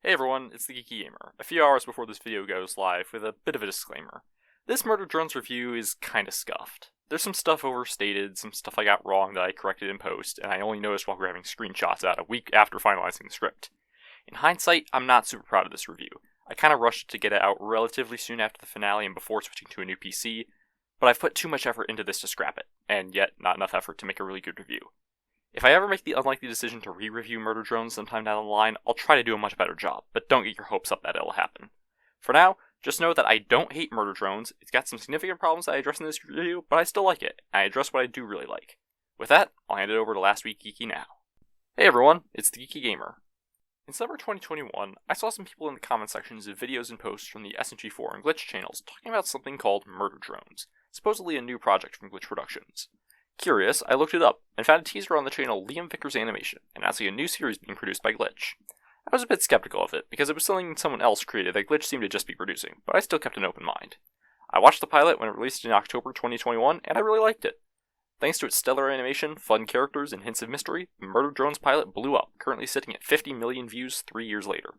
Hey everyone, it's the Geeky Gamer, a few hours before this video goes live with a bit of a disclaimer. This Murder Drones review is kinda scuffed. There's some stuff overstated, some stuff I got wrong that I corrected in post, and I only noticed while grabbing screenshots out a week after finalizing the script. In hindsight, I'm not super proud of this review. I kinda rushed to get it out relatively soon after the finale and before switching to a new PC, but I've put too much effort into this to scrap it, and yet not enough effort to make a really good review. If I ever make the unlikely decision to re-review Murder Drones sometime down the line, I'll try to do a much better job, but don't get your hopes up that it'll happen. For now, just know that I don't hate Murder Drones. It's got some significant problems that I address in this review, but I still like it, and I address what I do really like. With that, I'll hand it over to Last Week Geeky now. Hey everyone, it's the Geeky Gamer. In summer 2021, I saw some people in the comment sections of videos and posts from the SNG4 and Glitch channels talking about something called Murder Drones, supposedly a new project from Glitch Productions. Curious, I looked it up, and found a teaser on the channel Liam Vickers Animation, announcing a new series being produced by Glitch. I was a bit skeptical of it, because it was something someone else created that Glitch seemed to just be producing, but I still kept an open mind. I watched the pilot when it released in October 2021, and I really liked it. Thanks to its stellar animation, fun characters, and hints of mystery, the Murder Drones pilot blew up, currently sitting at 50 million views 3 years later.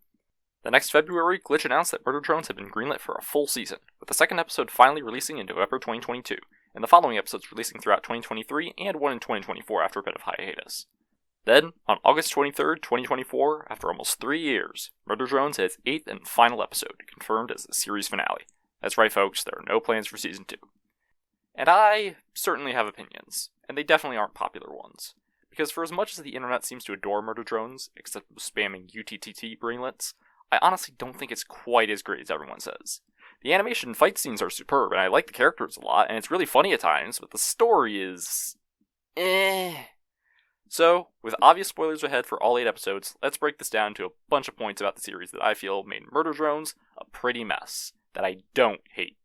The next February, Glitch announced that Murder Drones had been greenlit for a full season, with the second episode finally releasing in November 2022, and the following episodes releasing throughout 2023 and one in 2024 after a bit of hiatus. Then, on August 23rd, 2024, after almost 3 years, Murder Drones had its 8th and final episode, confirmed as the series finale. That's right folks, there are no plans for Season 2. And I certainly have opinions, and they definitely aren't popular ones. Because for as much as the internet seems to adore Murder Drones, except with spamming UTTT brainlets, I honestly don't think it's quite as great as everyone says. The animation and fight scenes are superb, and I like the characters a lot, and it's really funny at times, but the story is... So, with obvious spoilers ahead for all 8 episodes, let's break this down to a bunch of points about the series that I feel made Murder Drones a pretty mess, that I don't hate.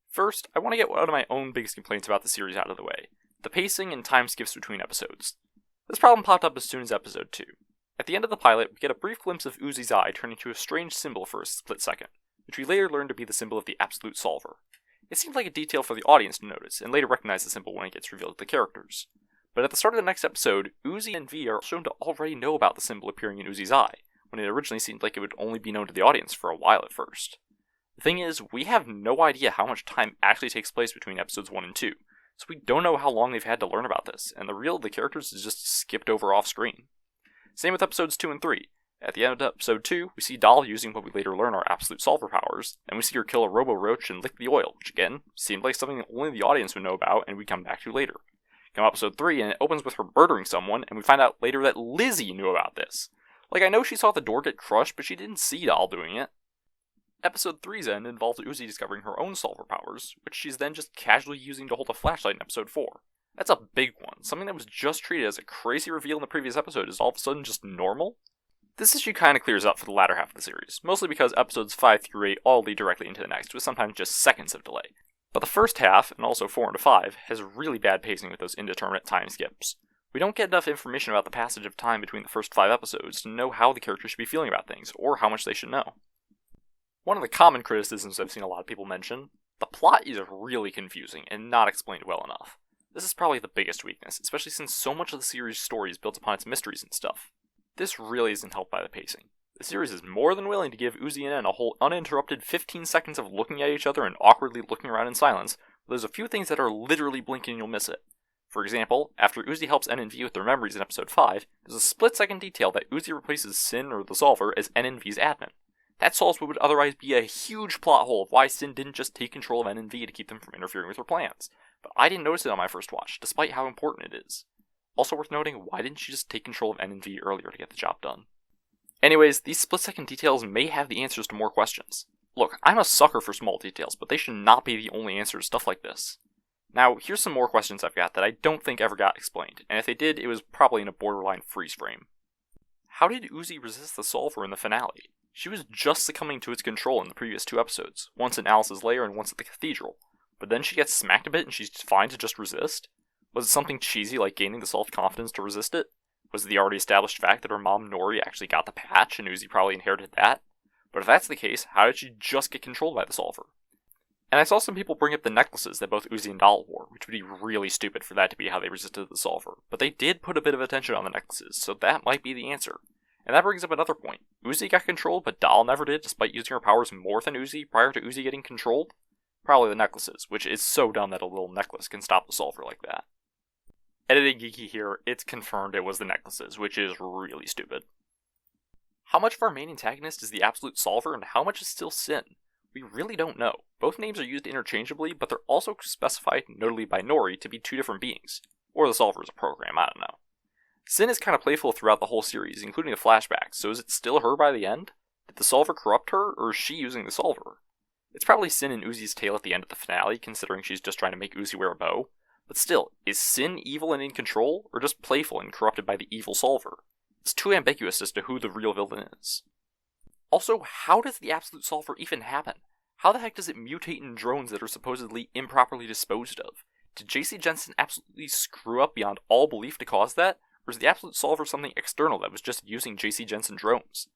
First, I want to get one of my own biggest complaints about the series out of the way, the pacing and time skips between episodes. This problem popped up as soon as episode 2. At the end of the pilot, we get a brief glimpse of Uzi's eye turn into a strange symbol for a split second, which we later learn to be the symbol of the Absolute Solver. It seemed like a detail for the audience to notice, and later recognize the symbol when it gets revealed to the characters. But at the start of the next episode, Uzi and V are shown to already know about the symbol appearing in Uzi's eye, when it originally seemed like it would only be known to the audience for a while at first. The thing is, we have no idea how much time actually takes place between episodes 1 and 2, so we don't know how long they've had to learn about this, and the reveal of the characters is just skipped over off screen. Same with episodes 2 and 3. At the end of episode 2, we see Doll using what we later learn are Absolute Solver powers, and we see her kill a Robo-Roach and lick the oil, which again, seemed like something that only the audience would know about and we'd come back to later. Come episode 3, and it opens with her murdering someone, and we find out later that Lizzy knew about this. Like, I know she saw the door get crushed, but she didn't see Doll doing it. Episode 3's end involves Uzi discovering her own solver powers, which she's then just casually using to hold a flashlight in episode 4. That's a big one. Something that was just treated as a crazy reveal in the previous episode is all of a sudden just normal. This issue kinda clears up for the latter half of the series, mostly because episodes 5 through 8 all lead directly into the next, with sometimes just seconds of delay. But the first half, and also 4 into 5, has really bad pacing with those indeterminate time skips. We don't get enough information about the passage of time between the first 5 episodes to know how the characters should be feeling about things, or how much they should know. One of the common criticisms I've seen a lot of people mention, the plot is really confusing and not explained well enough. This is probably the biggest weakness, especially since so much of the series' story is built upon its mysteries and stuff. This really isn't helped by the pacing. The series is more than willing to give Uzi and N a whole uninterrupted 15 seconds of looking at each other and awkwardly looking around in silence, but there's a few things that are literally blinking and you'll miss it. For example, after Uzi helps N and V with their memories in episode 5, there's a split-second detail that Uzi replaces Sin, or the Solver, as N and V's admin. That solves what would otherwise be a huge plot hole of why Sin didn't just take control of N and V to keep them from interfering with her plans. But I didn't notice it on my first watch, despite how important it is. Also worth noting, why didn't she just take control of N and V earlier to get the job done? Anyways, these split-second details may have the answers to more questions. Look, I'm a sucker for small details, but they should not be the only answer to stuff like this. Now, here's some more questions I've got that I don't think ever got explained, and if they did, it was probably in a borderline freeze frame. How did Uzi resist the Solver in the finale? She was just succumbing to its control in the previous 2 episodes, once in Alice's lair and once at the cathedral, but then she gets smacked a bit and she's fine to just resist? Was it something cheesy like gaining the self-confidence to resist it? Was it the already established fact that her mom Nori actually got the patch and Uzi probably inherited that? But if that's the case, how did she just get controlled by the Solver? And I saw some people bring up the necklaces that both Uzi and Doll wore, which would be really stupid for that to be how they resisted the Solver, but they did put a bit of attention on the necklaces, so that might be the answer. And that brings up another point. Uzi got controlled, but Doll never did, despite using her powers more than Uzi prior to Uzi getting controlled? Probably the necklaces, which is so dumb that a little necklace can stop the solver like that. Editing geeky here, it's confirmed it was the necklaces, which is really stupid. How much of our main antagonist is the absolute solver, and how much is still Sin? We really don't know. Both names are used interchangeably, but they're also specified, notably by Nori, to be two different beings. Or the solver is a program, I don't know. Sin is kind of playful throughout the whole series, including the flashbacks, so is it still her by the end? Did the solver corrupt her, or is she using the solver? It's probably Sin and Uzi's tale at the end of the finale, considering she's just trying to make Uzi wear a bow. But still, is Sin evil and in control, or just playful and corrupted by the evil solver? It's too ambiguous as to who the real villain is. Also, how does the absolute solver even happen? How the heck does it mutate in drones that are supposedly improperly disposed of? Did JC Jensen absolutely screw up beyond all belief to cause that? Or is the absolute solver something external that was just using JC Jensen drones?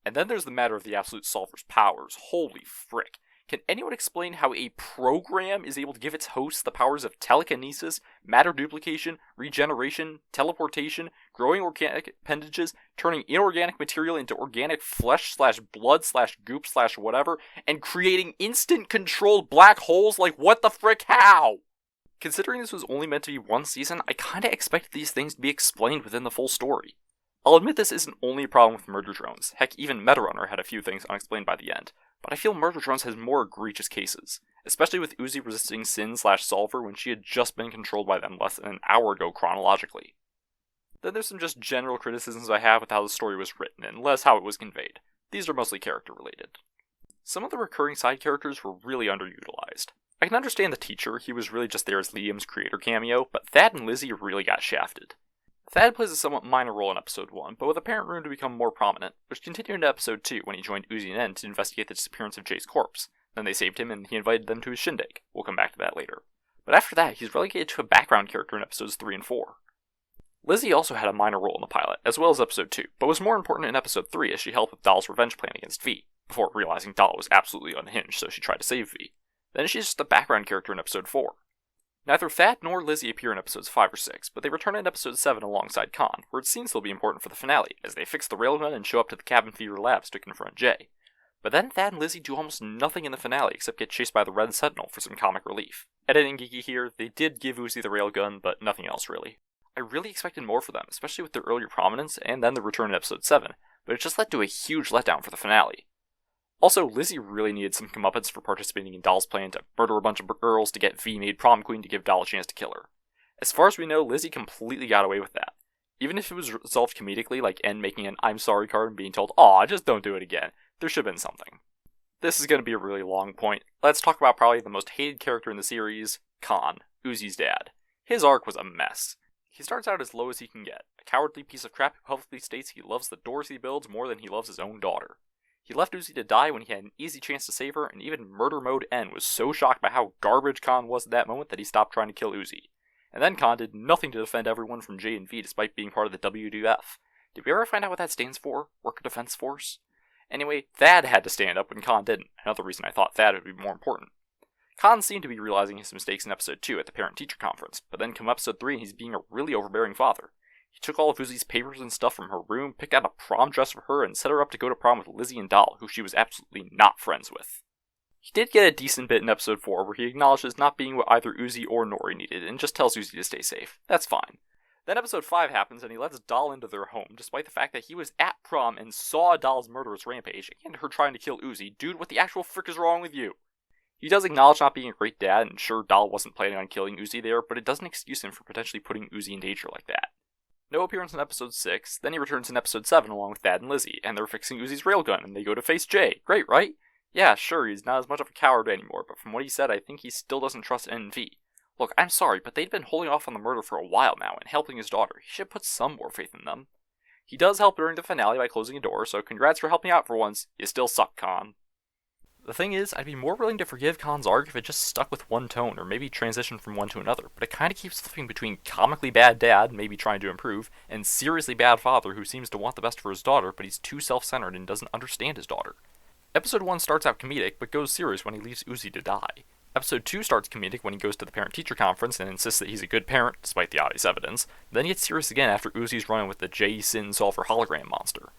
And then there's the matter of the absolute solver's powers. Holy frick. Can anyone explain how a program is able to give its hosts the powers of telekinesis, matter duplication, regeneration, teleportation, growing organic appendages, turning inorganic material into organic flesh/blood/goop/whatever, and creating instant controlled black holes? Like, what the frick, how? Considering this was only meant to be one season, I kinda expected these things to be explained within the full story. I'll admit this isn't only a problem with Murder Drones. Heck, even Metarunner had a few things unexplained by the end. But I feel Murder Drones has more egregious cases, especially with Uzi resisting Sin/Solver when she had just been controlled by them less than an hour ago chronologically. Then there's some just general criticisms I have with how the story was written, and less how it was conveyed. These are mostly character related. Some of the recurring side characters were really underutilized. I can understand the teacher, he was really just there as Liam's creator cameo, but Thad and Lizzy really got shafted. Thad plays a somewhat minor role in episode 1, but with apparent room to become more prominent, which continued into episode 2 when he joined Uzi and N to investigate the disappearance of Jay's corpse. Then they saved him and he invited them to his shindig. We'll come back to that later. But after that, he's relegated to a background character in episodes 3 and 4. Lizzy also had a minor role in the pilot, as well as episode 2, but was more important in episode 3 as she helped with Doll's revenge plan against V, before realizing Doll was absolutely unhinged, so she tried to save V. Then she's just a background character in episode 4. Neither Thad nor Lizzy appear in episodes 5 or 6, but they return in episode 7 alongside Khan, where it seems they'll be important for the finale, as they fix the railgun and show up to the Cabin Fever labs to confront Jay. But then Thad and Lizzy do almost nothing in the finale except get chased by the Red Sentinel for some comic relief. Editing geeky here, they did give Uzi the railgun, but nothing else really. I really expected more for them, especially with their earlier prominence and then the return in episode 7, but it just led to a huge letdown for the finale. Also, Lizzy really needed some comeuppance for participating in Doll's plan to murder a bunch of girls to get V made prom queen to give Doll a chance to kill her. As far as we know, Lizzy completely got away with that. Even if it was resolved comedically, like N making an I'm sorry card and being told, aw, just don't do it again, there should have been something. This is going to be a really long point. Let's talk about probably the most hated character in the series, Khan, Uzi's dad. His arc was a mess. He starts out as low as he can get, a cowardly piece of crap who publicly states he loves the doors he builds more than he loves his own daughter. He left Uzi to die when he had an easy chance to save her, and even Murder Mode N was so shocked by how garbage Khan was at that moment that he stopped trying to kill Uzi. And then Khan did nothing to defend everyone from J and V despite being part of the WDF. Did we ever find out what that stands for? Worker Defense Force? Anyway, Thad had to stand up when Khan didn't, another reason I thought Thad would be more important. Khan seemed to be realizing his mistakes in episode 2 at the parent-teacher conference, but then come episode 3 and he's being a really overbearing father. He took all of Uzi's papers and stuff from her room, picked out a prom dress for her, and set her up to go to prom with Lizzy and Doll, who she was absolutely not friends with. He did get a decent bit in episode 4 where he acknowledges not being what either Uzi or Nori needed, and just tells Uzi to stay safe. That's fine. Then episode 5 happens and he lets Doll into their home, despite the fact that he was at prom and saw Doll's murderous rampage, and her trying to kill Uzi. Dude, what the actual frick is wrong with you? He does acknowledge not being a great dad, and sure, Doll wasn't planning on killing Uzi there, but it doesn't excuse him for potentially putting Uzi in danger like that. No appearance in episode 6, then he returns in episode 7 along with Thad and Lizzy, and they're fixing Uzi's railgun, and they go to face Jay. Great, right? Yeah, sure, he's not as much of a coward anymore, but from what he said, I think he still doesn't trust NV. Look, I'm sorry, but they'd been holding off on the murder for a while now, and helping his daughter. He should put some more faith in them. He does help during the finale by closing a door, so congrats for helping out for once. You still suck, Khan. The thing is, I'd be more willing to forgive Khan's arc if it just stuck with one tone, or maybe transitioned from one to another, but it kinda keeps flipping between comically bad dad, maybe trying to improve, and seriously bad father who seems to want the best for his daughter, but he's too self-centered and doesn't understand his daughter. Episode 1 starts out comedic, but goes serious when he leaves Uzi to die. Episode 2 starts comedic when he goes to the parent-teacher conference and insists that he's a good parent, despite the obvious evidence, then gets serious again after Uzi's running with the JC Solver hologram monster.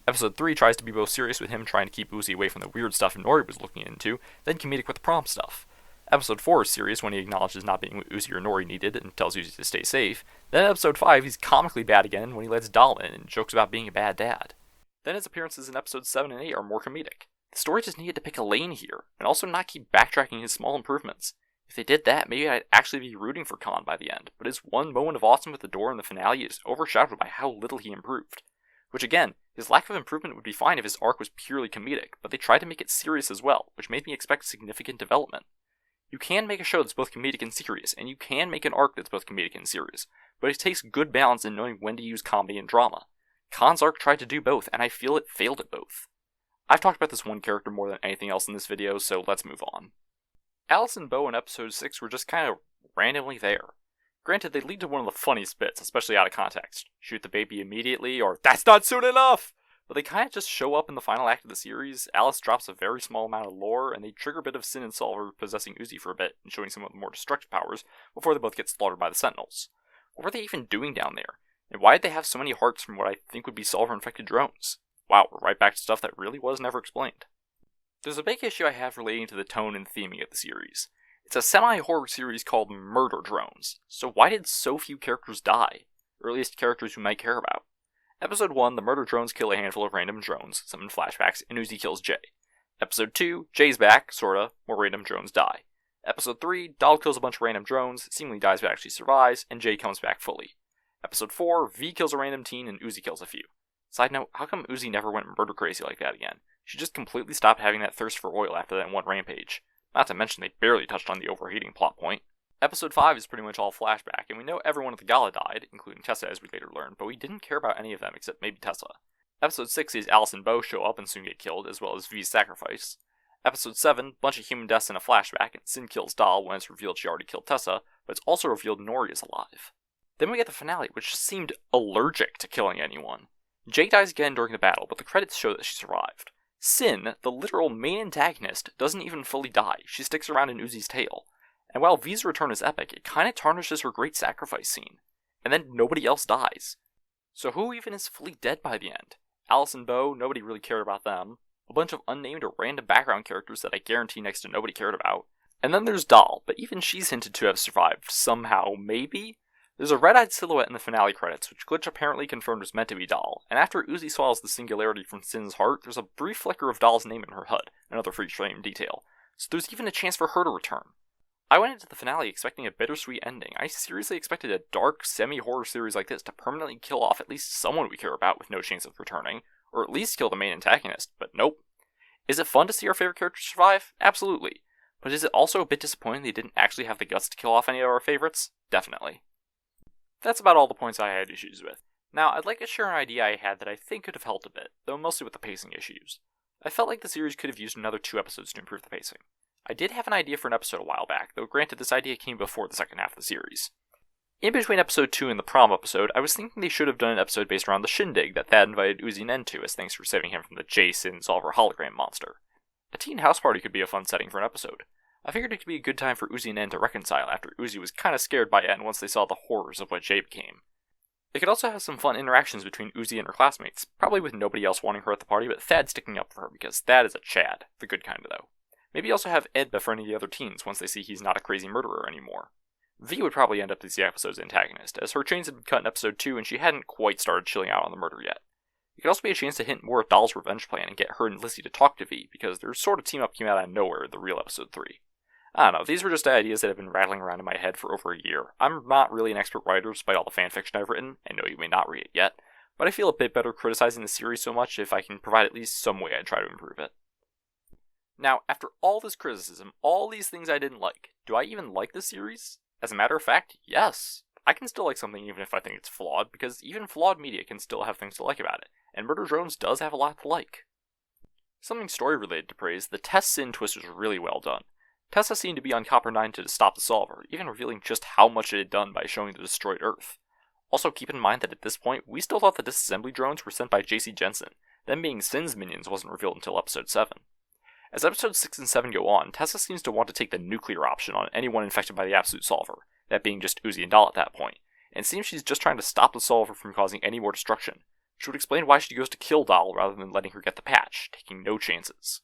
Episode 3 tries to be both serious with him trying to keep Uzi away from the weird stuff Nori was looking into, then comedic with the prom stuff. Episode 4 is serious when he acknowledges not being what Uzi or Nori needed and tells Uzi to stay safe. Then in episode 5, he's comically bad again when he lets Doll in and jokes about being a bad dad. Then his appearances in episodes 7 and 8 are more comedic. The story just needed to pick a lane here, and also not keep backtracking his small improvements. If they did that, maybe I'd actually be rooting for Khan by the end, but his one moment of awesome with the door in the finale is overshadowed by how little he improved. Which again, his lack of improvement would be fine if his arc was purely comedic, but they tried to make it serious as well, which made me expect significant development. You can make a show that's both comedic and serious, and you can make an arc that's both comedic and serious, but it takes good balance in knowing when to use comedy and drama. Khan's arc tried to do both, and I feel it failed at both. I've talked about this one character more than anything else in this video, so let's move on. Alice and Beau in episode 6 were just kind of randomly there. Granted, they lead to one of the funniest bits, especially out of context. Shoot the baby immediately, or that's not soon enough! But they kind of just show up in the final act of the series. Alice drops a very small amount of lore, and they trigger a bit of Sin and Solver possessing Uzi for a bit, and showing some of the more destructive powers, before they both get slaughtered by the Sentinels. What were they even doing down there? And why did they have so many hearts from what I think would be Solver-infected drones? Wow, we're right back to stuff that really was never explained. There's a big issue I have relating to the tone and theming of the series. It's a semi-horror series called Murder Drones, so why did so few characters die? Or at least characters we might care about. Episode 1, the murder drones kill a handful of random drones, some in flashbacks, and Uzi kills Jay. Episode 2, Jay's back, sorta, more random drones die. Episode 3, Doll kills a bunch of random drones, seemingly dies but actually survives, and Jay comes back fully. Episode 4, V kills a random teen and Uzi kills a few. Side note, how come Uzi never went murder crazy like that again? She just completely stopped having that thirst for oil after that one rampage. Not to mention they barely touched on the overheating plot point. Episode 5 is pretty much all flashback, and we know everyone at the gala died, including Tessa as we later learn, but we didn't care about any of them except maybe Tessa. Episode 6 sees Alice and Beau show up and soon get killed, as well as V's sacrifice. Episode 7, bunch of human deaths in a flashback, and Sin kills Doll when it's revealed she already killed Tessa, but it's also revealed Nori is alive. Then we get the finale, which just seemed allergic to killing anyone. Jay dies again during the battle, but the credits show that she survived. Sin, the literal main antagonist, doesn't even fully die. She sticks around in Uzi's tail. And while V's return is epic, it kinda tarnishes her great sacrifice scene. And then nobody else dies. So who even is fully dead by the end? Alice and Beau, nobody really cared about them. A bunch of unnamed or random background characters that I guarantee next to nobody cared about. And then there's Doll, but even she's hinted to have survived somehow, maybe? There's a red-eyed silhouette in the finale credits, which Glitch apparently confirmed was meant to be Doll, and after Uzi swallows the singularity from Sin's heart, there's a brief flicker of Doll's name in her HUD, another Freezeframe detail, so there's even a chance for her to return. I went into the finale expecting a bittersweet ending. I seriously expected a dark, semi-horror series like this to permanently kill off at least someone we care about with no chance of returning, or at least kill the main antagonist, but nope. Is it fun to see our favorite characters survive? Absolutely. But is it also a bit disappointing they didn't actually have the guts to kill off any of our favorites? Definitely. That's about all the points I had issues with. Now, I'd like to share an idea I had that I think could have helped a bit, though mostly with the pacing issues. I felt like the series could have used another 2 episodes to improve the pacing. I did have an idea for an episode a while back, though granted this idea came before the second half of the series. In between episode 2 and the prom episode, I was thinking they should have done an episode based around the shindig that Thad invited Uzi Nen to as thanks for saving him from the Jason Solver hologram monster. A teen house party could be a fun setting for an episode. I figured it could be a good time for Uzi and N to reconcile after Uzi was kinda scared by N once they saw the horrors of what Jay became. They could also have some fun interactions between Uzi and her classmates, probably with nobody else wanting her at the party, but Thad sticking up for her because Thad is a Chad, the good kind though. Maybe also have Ed befriending the other teens once they see he's not a crazy murderer anymore. V would probably end up as the episode's antagonist, as her chains had been cut in episode 2 and she hadn't quite started chilling out on the murder yet. It could also be a chance to hint more at Doll's revenge plan and get her and Lizzy to talk to V, because their sort of team up came out of nowhere in the real episode 3. I don't know, these were just ideas that have been rattling around in my head for over a year. I'm not really an expert writer despite all the fanfiction I've written. I know you may not read it yet, but I feel a bit better criticizing the series so much if I can provide at least some way I'd try to improve it. Now, after all this criticism, all these things I didn't like, do I even like the series? As a matter of fact, yes. I can still like something even if I think it's flawed, because even flawed media can still have things to like about it, and Murder Drones does have a lot to like. Something story-related to praise, the TessCyn twist was really well done. Tessa seemed to be on Copper 9 to stop the Solver, even revealing just how much it had done by showing the destroyed Earth. Also keep in mind that at this point, we still thought the disassembly drones were sent by JC Jensen, them being Sin's minions wasn't revealed until episode 7. As episodes 6 and 7 go on, Tessa seems to want to take the nuclear option on anyone infected by the Absolute Solver, that being just Uzi and Doll at that point, and it seems she's just trying to stop the Solver from causing any more destruction. which would explain why she goes to kill Doll rather than letting her get the patch, taking no chances.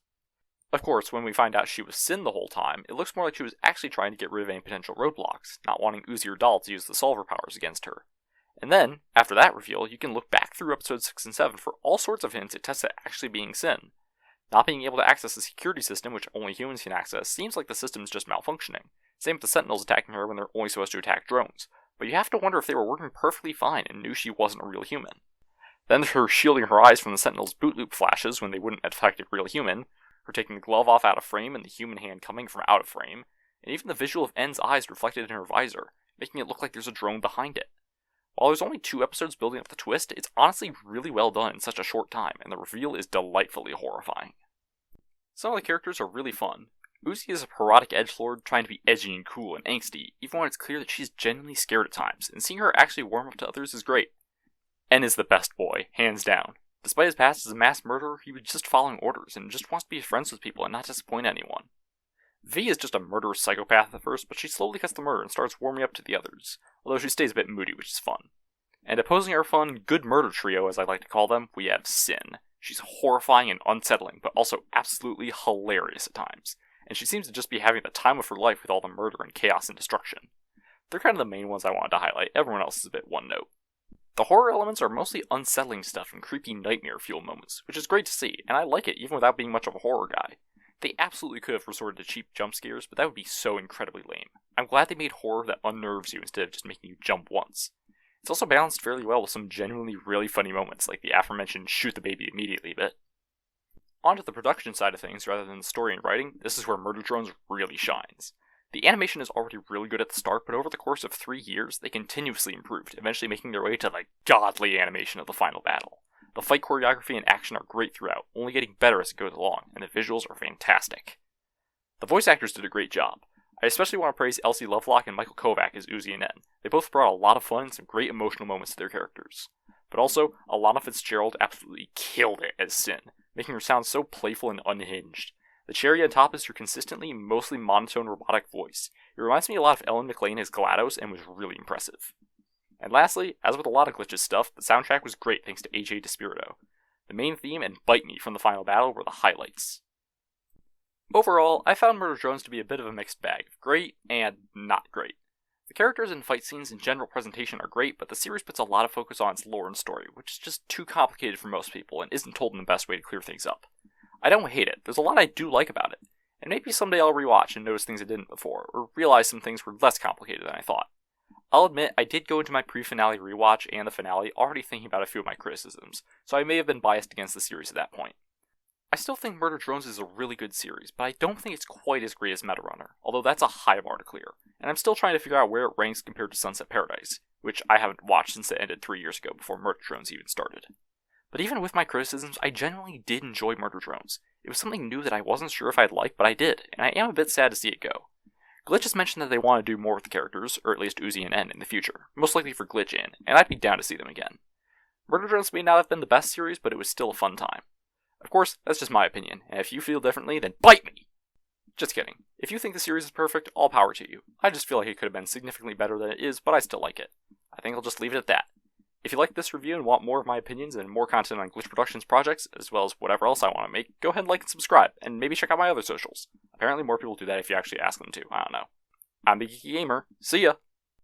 Of course, when we find out she was Cyn the whole time, it looks more like she was actually trying to get rid of any potential roadblocks, not wanting Uzi or Doll to use the solver powers against her. And then, after that reveal, you can look back through episodes 6 and 7 for all sorts of hints at Tessa actually being Cyn. Not being able to access the security system, which only humans can access, seems like the system's just malfunctioning. Same with the Sentinels attacking her when they're only supposed to attack drones. But you have to wonder if they were working perfectly fine and knew she wasn't a real human. Then there's her shielding her eyes from the Sentinels' boot loop flashes when they wouldn't affect a real human, her taking the glove off out of frame and the human hand coming from out of frame, and even the visual of N's eyes reflected in her visor, making it look like there's a drone behind it. While there's only 2 episodes building up the twist, it's honestly really well done in such a short time, and the reveal is delightfully horrifying. Some of the characters are really fun. Uzi is a parodic edgelord trying to be edgy and cool and angsty, even when it's clear that she's genuinely scared at times, and seeing her actually warm up to others is great. N is the best boy, hands down. Despite his past as a mass murderer, he was just following orders and just wants to be friends with people and not disappoint anyone. V is just a murderous psychopath at first, but she slowly gets the murder and starts warming up to the others, although she stays a bit moody, which is fun. And opposing our fun, good murder trio, as I like to call them, we have Cyn. She's horrifying and unsettling, but also absolutely hilarious at times, and she seems to just be having the time of her life with all the murder and chaos and destruction. They're kind of the main ones I wanted to highlight, everyone else is a bit one note. The horror elements are mostly unsettling stuff and creepy nightmare-fuel moments, which is great to see, and I like it even without being much of a horror guy. They absolutely could have resorted to cheap jump scares, but that would be so incredibly lame. I'm glad they made horror that unnerves you instead of just making you jump once. It's also balanced fairly well with some genuinely really funny moments, like the aforementioned shoot the baby immediately bit. On to the production side of things rather than the story and writing, this is where Murder Drones really shines. The animation is already really good at the start, but over the course of 3 years, they continuously improved, eventually making their way to the godly animation of the final battle. The fight choreography and action are great throughout, only getting better as it goes along, and the visuals are fantastic. The voice actors did a great job. I especially want to praise Elsie Lovelock and Michael Kovac as Uzi and N. They both brought a lot of fun and some great emotional moments to their characters. But also, Alana Fitzgerald absolutely killed it as Cyn, making her sound so playful and unhinged. The cherry on top is her consistently, mostly monotone robotic voice. It reminds me a lot of Ellen McLean as GLaDOS and was really impressive. And lastly, as with a lot of Glitch's stuff, the soundtrack was great thanks to AJ DeSpirito. The main theme and Bite Me from the final battle were the highlights. Overall, I found Murder Drones to be a bit of a mixed bag of great and not great. The characters and fight scenes and general presentation are great, but the series puts a lot of focus on its lore and story, which is just too complicated for most people and isn't told in the best way to clear things up. I don't hate it, there's a lot I do like about it, and maybe someday I'll rewatch and notice things I didn't before, or realize some things were less complicated than I thought. I'll admit, I did go into my pre-finale rewatch and the finale already thinking about a few of my criticisms, so I may have been biased against the series at that point. I still think Murder Drones is a really good series, but I don't think it's quite as great as Metarunner, although that's a high bar to clear, and I'm still trying to figure out where it ranks compared to Sunset Paradise, which I haven't watched since it ended 3 years ago before Murder Drones even started. But even with my criticisms, I genuinely did enjoy Murder Drones. It was something new that I wasn't sure if I'd like, but I did, and I am a bit sad to see it go. Glitch has mentioned that they want to do more with the characters, or at least Uzi and N in the future, most likely for Glitch in, and I'd be down to see them again. Murder Drones may not have been the best series, but it was still a fun time. Of course, that's just my opinion, and if you feel differently, then bite me! Just kidding. If you think the series is perfect, all power to you. I just feel like it could have been significantly better than it is, but I still like it. I think I'll just leave it at that. If you like this review and want more of my opinions and more content on Glitch Productions projects, as well as whatever else I want to make, go ahead and like and subscribe, and maybe check out my other socials. Apparently more people do that if you actually ask them to, I don't know. I'm the Geeky Gamer, see ya!